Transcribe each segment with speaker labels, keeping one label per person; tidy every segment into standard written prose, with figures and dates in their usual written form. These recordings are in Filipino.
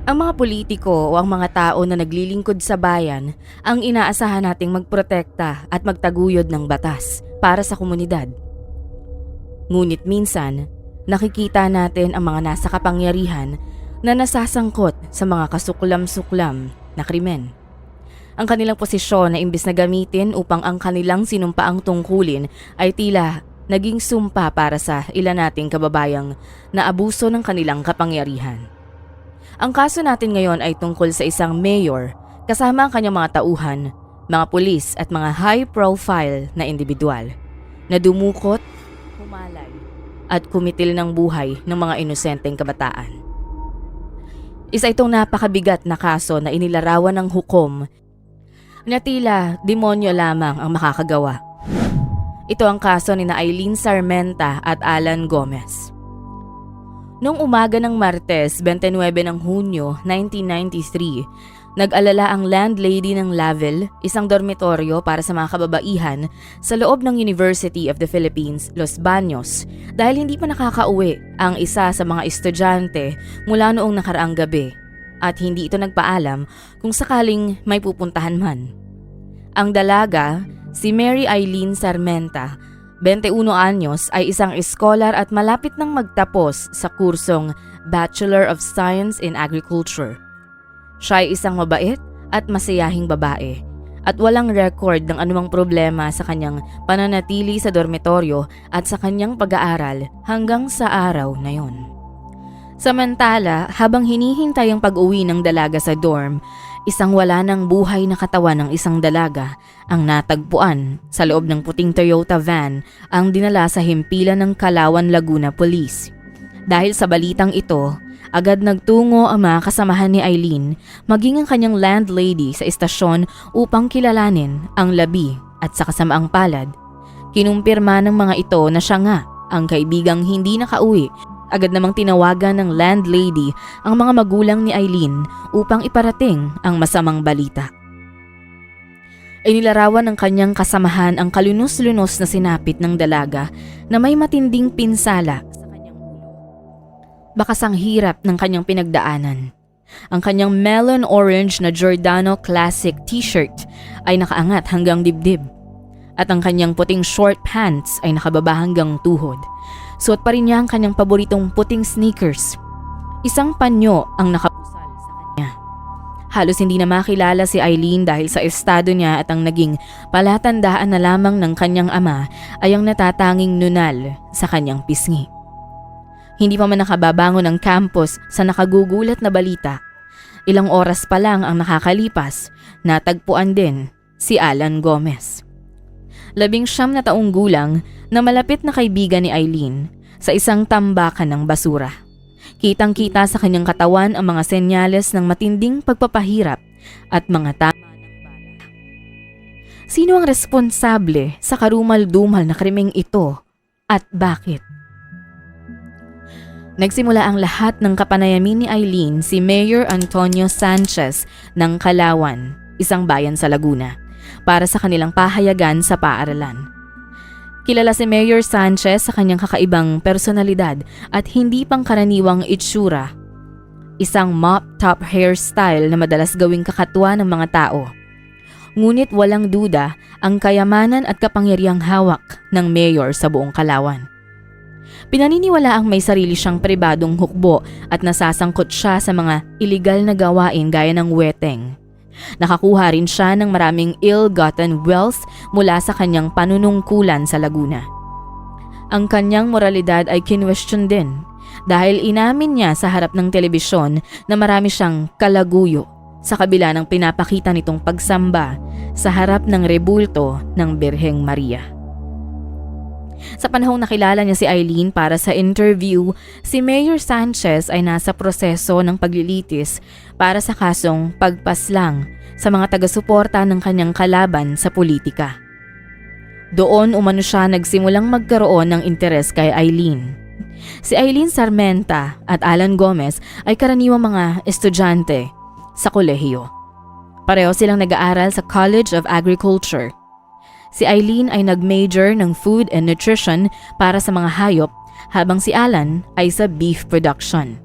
Speaker 1: Ang mga politiko o ang mga tao na naglilingkod sa bayan ang inaasahan nating magprotekta at magtaguyod ng batas para sa komunidad. Ngunit minsan, nakikita natin ang mga nasa kapangyarihan na nasasangkot sa mga kasuklam-suklam na krimen. Ang kanilang posisyon na imbis na gamitin upang ang kanilang sinumpaang tungkulin ay tila naging sumpa para sa ilan nating kababayang na abuso ng kanilang kapangyarihan. Ang kaso natin ngayon ay tungkol sa isang mayor kasama ang kanyang mga tauhan, mga pulis at mga high-profile na individual na dumukot, humalay at kumitil ng buhay ng mga inosenteng kabataan. Isa itong napakabigat na kaso na inilarawan ng hukom na tila demonyo lamang ang makakagawa. Ito ang kaso ni Aileen Sarmenta at Alan Gomez. Noong umaga ng Martes, 29 ng Hunyo, 1993, nag-alala ang landlady ng Lavelle, isang dormitoryo para sa mga kababaihan sa loob ng University of the Philippines, Los Baños, dahil hindi pa nakakauwi ang isa sa mga estudyante mula noong nakaraang gabi at hindi ito nagpaalam kung sakaling may pupuntahan man. Ang dalaga, si Mary Aileen Sarmenta, 21 anyos, ay isang scholar at malapit nang magtapos sa kursong Bachelor of Science in Agriculture. Siya ay isang mabait at masayahing babae at walang record ng anumang problema sa kanyang pananatili sa dormitoryo at sa kanyang pag-aaral hanggang sa araw na yon. Samantala, habang hinihintay ang pag-uwi ng dalaga sa dorm, isang wala ng buhay na katawan ng isang dalaga ang natagpuan sa loob ng puting Toyota van ang dinala sa himpilan ng Calauan, Laguna Police. Dahil sa balitang ito, agad nagtungo ang mga kasamahan ni Aileen maging ang kanyang landlady sa istasyon upang kilalanin ang labi at sa kasamaang palad. Kinumpirma ng mga ito na siya nga ang kaibigang hindi nakauwi. Agad namang tinawagan ng landlady ang mga magulang ni Aileen upang iparating ang masamang balita. Inilarawan ng kanyang kasamahan ang kalunos-lunos na sinapit ng dalaga na may matinding pinsala sa kanyang ulo. Bakas ang hirap ng kanyang pinagdaanan. Ang kanyang melon orange na Giordano Classic t-shirt ay nakaangat hanggang dibdib at ang kanyang puting short pants ay nakababa hanggang tuhod. Suot pa rin niya ang kanyang paboritong puting sneakers. Isang panyo ang nakapusal sa kanya. Halos hindi na makilala si Aileen dahil sa estado niya at ang naging palatandaan na lamang ng kanyang ama ay ang natatanging nunal sa kanyang pisngi. Hindi pa man nakababangon ang campus sa nakagugulat na balita. Ilang oras pa lang ang nakakalipas, natagpuan din si Alan Gomez. 19 na taong gulang na malapit na kaibigan ni Aileen sa isang tambakan ng basura. Kitang-kita sa kanyang katawan ang mga senyales ng matinding pagpapahirap at mga tama ng bala. Sino ang responsable sa karumal-dumal na krimeng ito at bakit? Nagsimula ang lahat ng kapanayamin ni Aileen si Mayor Antonio Sanchez ng Calauan, isang bayan sa Laguna, para sa kanilang pahayagan sa paaralan. Kilala si Mayor Sanchez sa kanyang kakaibang personalidad at hindi pangkaraniwang itsura. Isang mop-top hairstyle na madalas gawing kakatwa ng mga tao. Ngunit walang duda ang kayamanan at kapangyarihang hawak ng mayor sa buong Calauan. Pinaniniwala ang may sarili siyang pribadong hukbo at nasasangkot siya sa mga iligal na gawain gaya ng weteng. Nakakuha rin siya ng maraming ill-gotten wealth mula sa kanyang panunungkulan sa Laguna. Ang kanyang moralidad ay kinwestiyon din dahil inamin niya sa harap ng telebisyon na marami siyang kalaguyo sa kabila ng pinapakita nitong pagsamba sa harap ng rebulto ng Birheng Maria. Sa panahong nakilala niya si Aileen para sa interview, si Mayor Sanchez ay nasa proseso ng paglilitis para sa kasong pagpaslang sa mga taga-suporta ng kanyang kalaban sa politika. Doon umano siya nagsimulang magkaroon ng interes kay Aileen. Si Aileen Sarmenta at Alan Gomez ay karaniwang mga estudyante sa kolehiyo. Pareho silang nag-aaral sa College of Agriculture. Si Aileen ay nag-major ng Food and Nutrition para sa mga hayop habang si Alan ay sa beef production.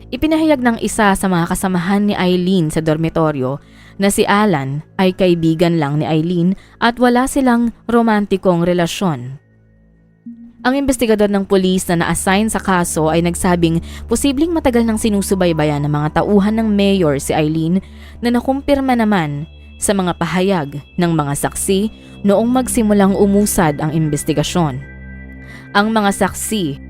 Speaker 1: Ipinahayag ng isa sa mga kasamahan ni Eileen sa dormitoryo na si Alan ay kaibigan lang ni Eileen at wala silang romantikong relasyon. Ang investigador ng pulis na na-assign sa kaso ay nagsabing posibleng matagal nang sinusubaybayan ng mga tauhan ng mayor si Eileen na nakumpirma naman sa mga pahayag ng mga saksi noong magsimulang umusad ang investigasyon. Ang mga saksi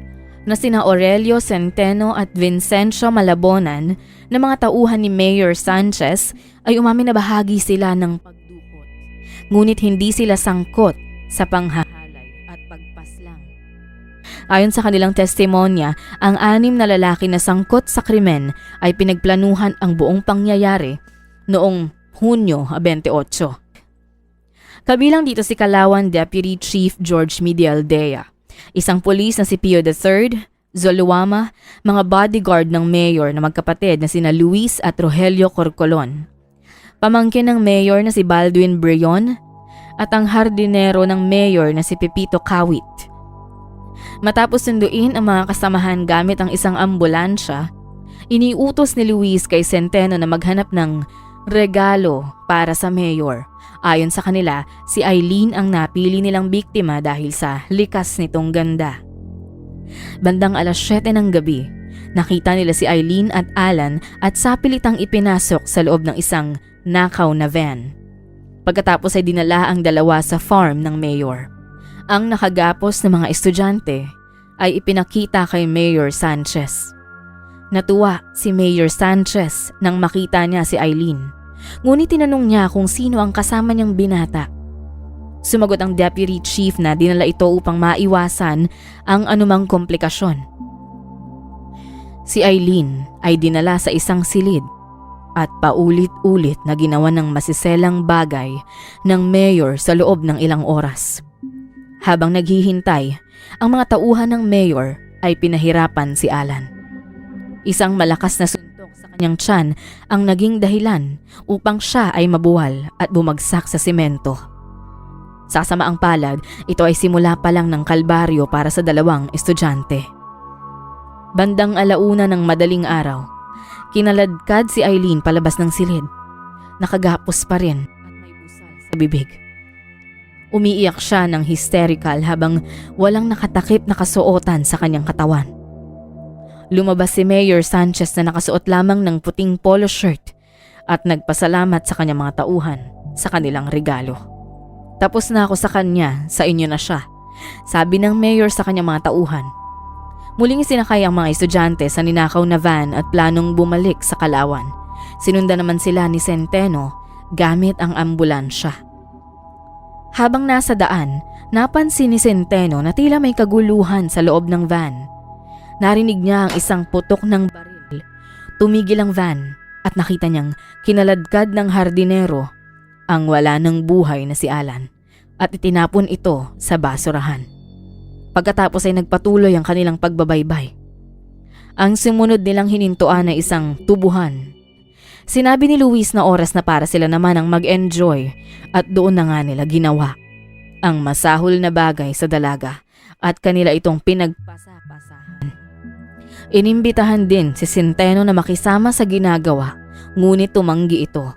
Speaker 1: na sina Aurelio Centeno at Vincencio Malabonan na mga tauhan ni Mayor Sanchez ay umamin na bahagi sila ng pagdukot. Ngunit hindi sila sangkot sa panghahalay at pagpaslang. Ayon sa kanilang testimonya, ang 6 na lalaki na sangkot sa krimen ay pinagplanuhan ang buong pangyayari noong Hunyo 28. Kabilang dito si Calauan Deputy Chief George Medialdea, isang pulis na si Pio III, Zoluama, mga bodyguard ng mayor na magkapatid na sina Luis at Rogelio Corcolon, pamangkin ng mayor na si Baldwin Brion, at ang hardinero ng mayor na si Pepito Kawit. Matapos sunduin ang mga kasamahan gamit ang isang ambulansya, iniutos ni Luis kay Centeno na maghanap ng regalo para sa mayor. Ayon sa kanila, si Eileen ang napili nilang biktima dahil sa likas nitong ganda. Bandang alas 7 ng gabi, nakita nila si Eileen at Alan at sapilitang ipinasok sa loob ng isang nakaw na van. Pagkatapos ay dinala ang dalawa sa farm ng mayor. Ang nakagapos na mga estudyante ay ipinakita kay Mayor Sanchez. Natuwa si Mayor Sanchez nang makita niya si Eileen. Ngunit tinanong niya kung sino ang kasama niyang binata. Sumagot ang deputy chief na dinala ito upang maiwasan ang anumang komplikasyon. Si Eileen ay dinala sa isang silid at paulit-ulit na ginawa ng masiselang bagay ng mayor sa loob ng ilang oras. Habang naghihintay, ang mga tauhan ng mayor ay pinahirapan si Alan. Isang malakas na suntok sa kanyang tiyan ang naging dahilan upang siya ay mabuwal at bumagsak sa semento. Sa kasamaang palad, ito ay simula pa lang ng kalbaryo para sa dalawang estudyante. Bandang 1:00 ng madaling araw, kinaladkad si Eileen palabas ng silid. Nakagapos pa rin at may busal sa bibig. Umiiyak siya ng hysterical habang walang nakatakip na kasuotan sa kanyang katawan. Lumabas si Mayor Sanchez na nakasuot lamang ng puting polo shirt at nagpasalamat sa kanyang mga tauhan sa kanilang regalo. Tapos na ako sa kanya, sa inyo na siya, sabi ng mayor sa kanyang mga tauhan. Muling isinakay ang mga estudyante sa ninakaw na van at planong bumalik sa Calauan. Sinundan naman sila ni Centeno gamit ang ambulansya. Habang nasa daan, napansin ni Centeno na tila may kaguluhan sa loob ng van. Narinig niya ang isang putok ng baril. Tumigil ang van at nakita niyang kinaladkad ng hardinero ang wala ng buhay na si Alan at itinapon ito sa basurahan. Pagkatapos ay nagpatuloy ang kanilang pagbabaybay. Ang sumunod nilang hinintuan ay isang tubuhan. Sinabi ni Luis na oras na para sila naman ang mag-enjoy at doon na nga nila ginawa ang masahol na bagay sa dalaga at kanila itong pinagpasapasahan. Inimbitahan din si Centeno na makisama sa ginagawa, ngunit tumanggi ito.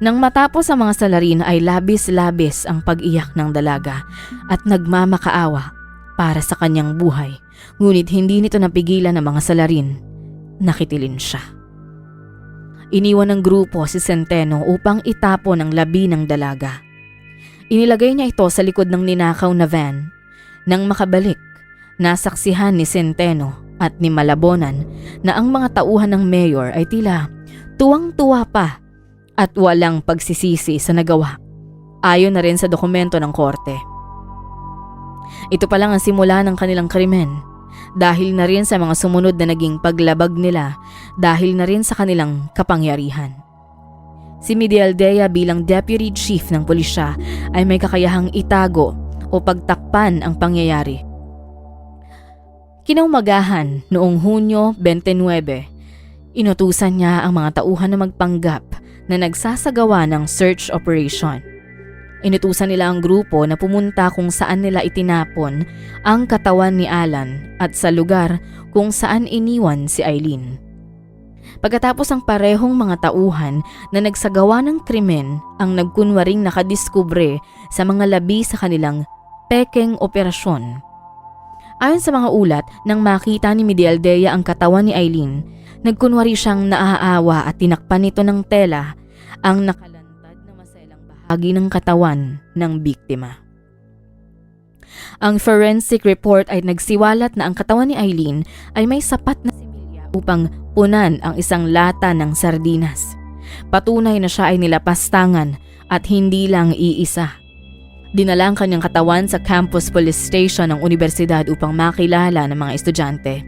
Speaker 1: Nang matapos ang mga salarin ay labis-labis ang pag-iyak ng dalaga at nagmamakaawa para sa kanyang buhay, ngunit hindi nito napigilan ng mga salarin. Nakitilin siya. Iniwan ng grupo si Centeno upang itapon ang labi ng dalaga. Inilagay niya ito sa likod ng ninakaw na van. Nang makabalik, nasaksihan ni Centeno at ni Malabonan na ang mga tauhan ng mayor ay tila tuwang-tuwa pa at walang pagsisisi sa nagawa. Ayon na rin sa dokumento ng korte. Ito pa lang ang simula ng kanilang krimen. Dahil na rin sa mga sumunod na naging paglabag nila, dahil na rin sa kanilang kapangyarihan. Si Medialdea bilang deputy chief ng pulisya ay may kakayahang itago o pagtakpan ang pangyayari. Kinaumagahan noong Hunyo 29, inutusan niya ang mga tauhan na magpanggap na nagsasagawa ng search operation. Inutusan nila ang grupo na pumunta kung saan nila itinapon ang katawan ni Alan at sa lugar kung saan iniwan si Eileen. Pagkatapos ang parehong mga tauhan na nagsagawa ng krimen ang nagkunwaring nakadiskubre sa mga labi sa kanilang pekeng operasyon. Ayon sa mga ulat, nang makita ni Medialdea ang katawan ni Eileen, nagkunwari siyang naaawa at tinakpan nito ng tela ang nakalantad na maselang bahagi ng katawan ng biktima. Ang forensic report ay nagsiwalat na ang katawan ni Eileen ay may sapat na similya upang punan ang isang lata ng sardinas. Patunay na siya ay nilapastangan at hindi lang iisa. Dinala ang kanyang katawan sa Campus Police Station ng universidad upang makilala ng mga estudyante.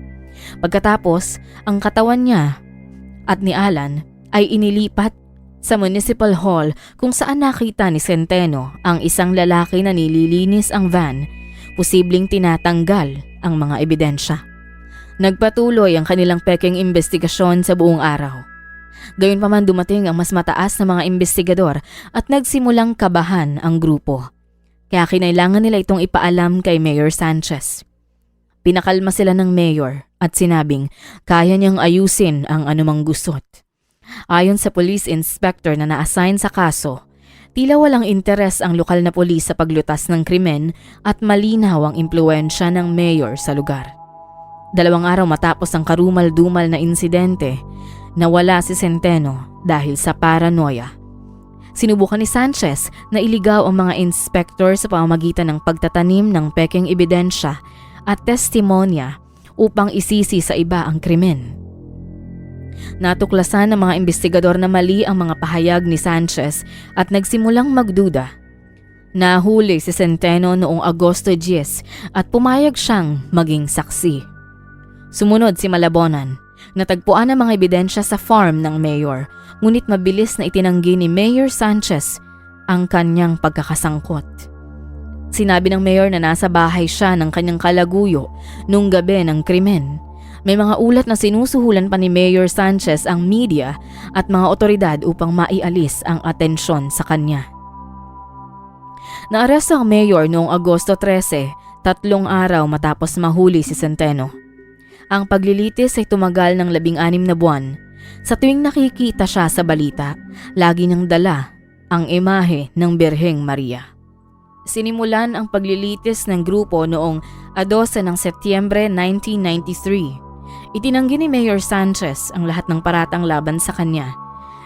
Speaker 1: Pagkatapos, ang katawan niya at ni Alan ay inilipat sa Municipal Hall kung saan nakita ni Centeno ang isang lalaki na nililinis ang van, posibleng tinatanggal ang mga ebidensya. Nagpatuloy ang kanilang pekeng investigasyon sa buong araw. Gayunpaman dumating ang mas mataas na mga investigador at nagsimulang kabahan ang grupo. Kaya kinailangan nila itong ipaalam kay Mayor Sanchez. Pinakalma sila ng mayor at sinabing kaya niyang ayusin ang anumang gusot. Ayon sa police inspector na na-assign sa kaso, tila walang interes ang lokal na pulis sa paglutas ng krimen at malinaw ang impluwensya ng mayor sa lugar. 2 araw matapos ang karumal-dumal na insidente, nawala si Centeno dahil sa paranoia. Sinubukan ni Sanchez na iligaw ang mga inspektor sa pamamagitan ng pagtatanim ng pekeng ebidensya at testimonya upang isisi sa iba ang krimen. Natuklasan ng mga investigador na mali ang mga pahayag ni Sanchez at nagsimulang magduda. Nahuli si Centeno noong Agosto 10 at pumayag siyang maging saksi. Sumunod si Malabonan. Natagpuan ang mga ebidensya sa farm ng mayor, ngunit mabilis na itinanggi ni Mayor Sanchez ang kanyang pagkakasangkot. Sinabi ng mayor na nasa bahay siya ng kanyang kalaguyo nung gabi ng krimen. May mga ulat na sinusuhulan pa ni Mayor Sanchez ang media at mga otoridad upang maialis ang atensyon sa kanya. Naaresto ang mayor noong Agosto 13, 3 araw matapos mahuli si Centeno. Ang paglilitis ay tumagal ng 16 na buwan. Sa tuwing nakikita siya sa balita, lagi niyang dala ang imahe ng Birheng Maria. Sinimulan ang paglilitis ng grupo noong 12 ng Setyembre 1993. Itinanggi ni Mayor Sanchez ang lahat ng paratang laban sa kanya.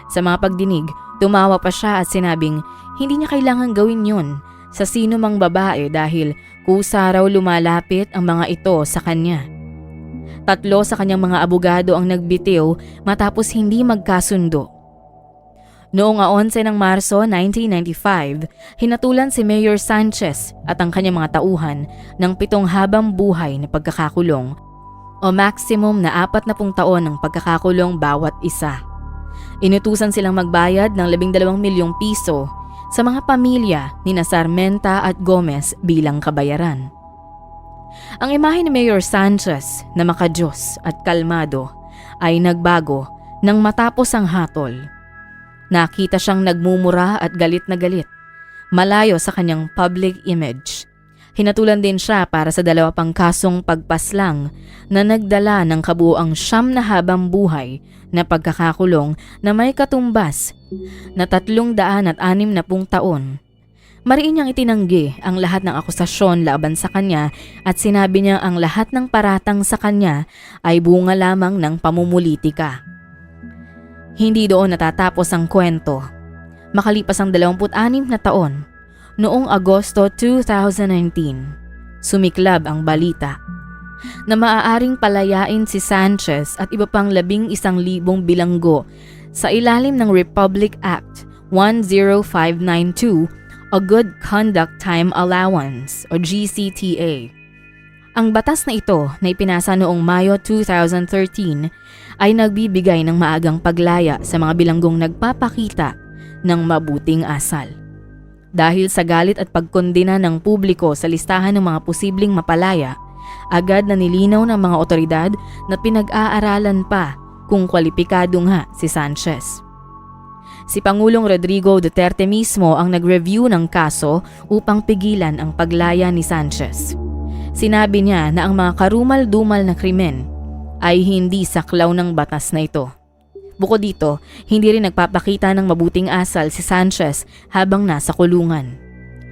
Speaker 1: Sa mga pagdinig, tumawa pa siya at sinabing hindi niya kailangan gawin yun sa sino mang babae dahil kusa raw lumalapit ang mga ito sa kanya. 3 sa kanyang mga abogado ang nagbitiw matapos hindi magkasundo. Noong 11 ng Marso 1995, hinatulan si Mayor Sanchez at ang kanyang mga tauhan ng 7 habang buhay na pagkakakulong o maximum na 40 taon ng pagkakakulong bawat isa. Inutusan silang magbayad ng 12 milyong piso sa mga pamilya ni Sarmenta at Gomez bilang kabayaran. Ang imahe ni Mayor Sanchez na makadiyos at kalmado ay nagbago nang matapos ang hatol. Nakita siyang nagmumura at galit na galit, malayo sa kanyang public image. Hinatulan din siya para sa 2 pang kasong pagpaslang na nagdala ng kabuuang 9 na habang buhay na pagkakakulong na may katumbas na 360 taon. Mariin niyang itinanggi ang lahat ng akusasyon laban sa kanya at sinabi niya ang lahat ng paratang sa kanya ay bunga lamang ng pamumulitika. Hindi doon natatapos ang kwento. Makalipas ang 26 na taon, noong Agosto 2019, sumiklab ang balita na maaaring palayain si Sanchez at iba pang 11,000 bilanggo sa ilalim ng Republic Act 10592 o Good Conduct Time Allowance o GCTA. Ang batas na ito na ipinasa noong Mayo 2013 ay nagbibigay ng maagang paglaya sa mga bilanggong nagpapakita ng mabuting asal. Dahil sa galit at pagkondena ng publiko sa listahan ng mga posibleng mapalaya, agad na nilinaw ng mga otoridad na pinag-aaralan pa kung kwalipikado nga si Sanchez. Si Pangulong Rodrigo Duterte mismo ang nag-review ng kaso upang pigilan ang paglaya ni Sanchez. Sinabi niya na ang mga karumal-dumal na krimen ay hindi saklaw ng batas na ito. Bukod dito, hindi rin nagpapakita ng mabuting asal si Sanchez habang nasa kulungan,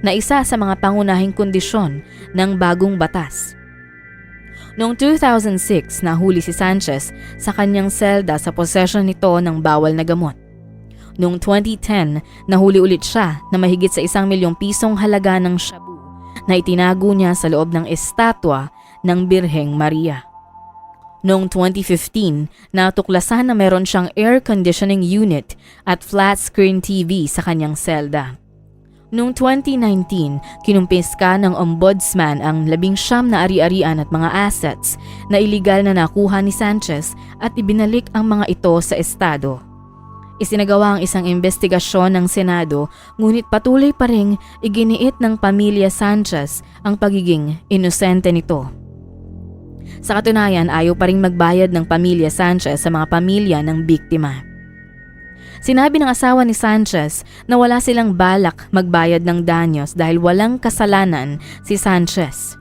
Speaker 1: na isa sa mga pangunahing kondisyon ng bagong batas. Noong 2006, nahuli si Sanchez sa kanyang selda sa posesyon nito ng bawal na gamot. Noong 2010, nahuli ulit siya na mahigit sa 1 milyong pisong halaga ng shabu na itinago niya sa loob ng estatwa ng Birheng Maria. Noong 2015, natuklasan na meron siyang air conditioning unit at flat screen TV sa kanyang selda. Noong 2019, kinumpiska ng ombudsman ang 19 na ari-arian at mga assets na iligal na nakuha ni Sanchez at ibinalik ang mga ito sa estado. Isinagawa ang isang investigasyon ng Senado, ngunit patuloy pa ring iginiit ng pamilya Sanchez ang pagiging inosente nito. Sa katunayan, ayaw pa ring magbayad ng pamilya Sanchez sa mga pamilya ng biktima. Sinabi ng asawa ni Sanchez na wala silang balak magbayad ng danyos dahil walang kasalanan si Sanchez.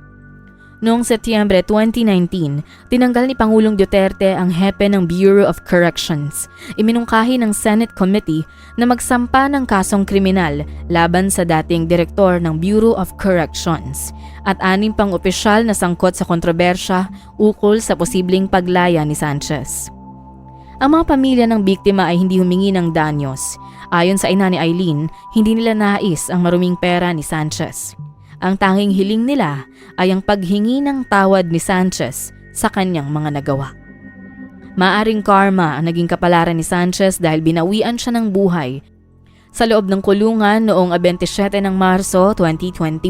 Speaker 1: Noong Setyembre 2019, tinanggal ni Pangulong Duterte ang hepe ng Bureau of Corrections. Iminungkahi ng Senate Committee na magsampa ng kasong kriminal laban sa dating direktor ng Bureau of Corrections at 6 pang opisyal na sangkot sa kontrobersya ukol sa posibleng paglaya ni Sanchez. Ang mga pamilya ng biktima ay hindi humingi ng danyos. Ayon sa ina ni Eileen, hindi nila nais ang maruming pera ni Sanchez. Ang tanging hiling nila ay ang paghingi ng tawad ni Sanchez sa kanyang mga nagawa. Maaring karma ang naging kapalaran ni Sanchez dahil binawian siya ng buhay sa loob ng kulungan noong 27 ng Marso 2021.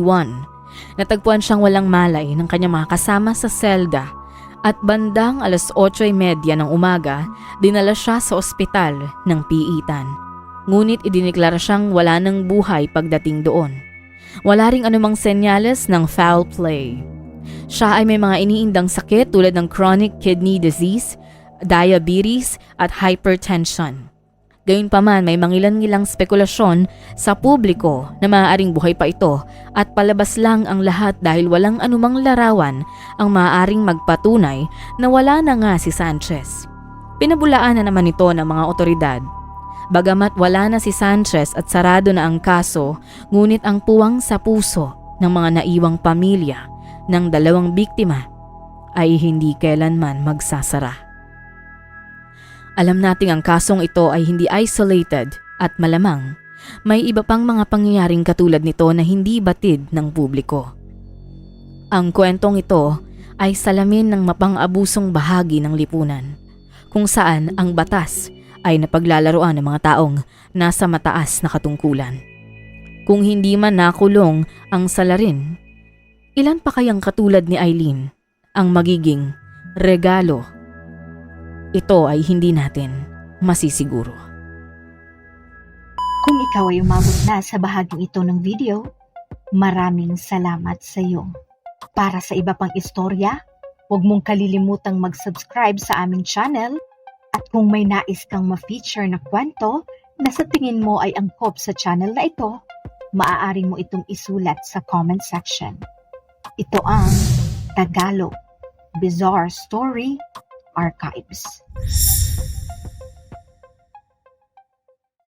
Speaker 1: Natagpuan siyang walang malay ng kanyang mga kasama sa selda at bandang 8:30 ng umaga, dinala siya sa ospital ng Piitan. Ngunit idineklara siyang wala ng buhay pagdating doon. Wala ring anumang senyales ng foul play. Siya ay may mga iniindang sakit tulad ng chronic kidney disease, diabetes at hypertension. Gayunpaman, may mangilan-ngilang spekulasyon sa publiko na maaaring buhay pa ito at palabas lang ang lahat dahil walang anumang larawan ang maaaring magpatunay na wala na nga si Sanchez. Pinabulaan na naman ito ng mga otoridad. Bagamat wala na si Sanchez at sarado na ang kaso, ngunit ang puwang sa puso ng mga naiwang pamilya ng 2 biktima ay hindi kailanman magsasara. Alam nating ang kasong ito ay hindi isolated at malamang may iba pang mga pangyayaring katulad nito na hindi batid ng publiko. Ang kwentong ito ay salamin ng mapang-abusong bahagi ng lipunan, kung saan ang batas ay napaglalaroan ng mga taong nasa mataas na katungkulan. Kung hindi man nakulong ang salarin, ilan pa kayang katulad ni Eileen ang magiging regalo? Ito ay hindi natin masisiguro.
Speaker 2: Kung ikaw ay umabot na sa bahaging ito ng video, maraming salamat sa iyo. Para sa iba pang istorya, huwag mong kalilimutang mag-subscribe sa aming channel. At kung may nais kang ma-feature na kwento na sa tingin mo ay angkop sa channel na ito, maaari mo itong isulat sa comment section. Ito ang Tagalog Bizarre Story Archives.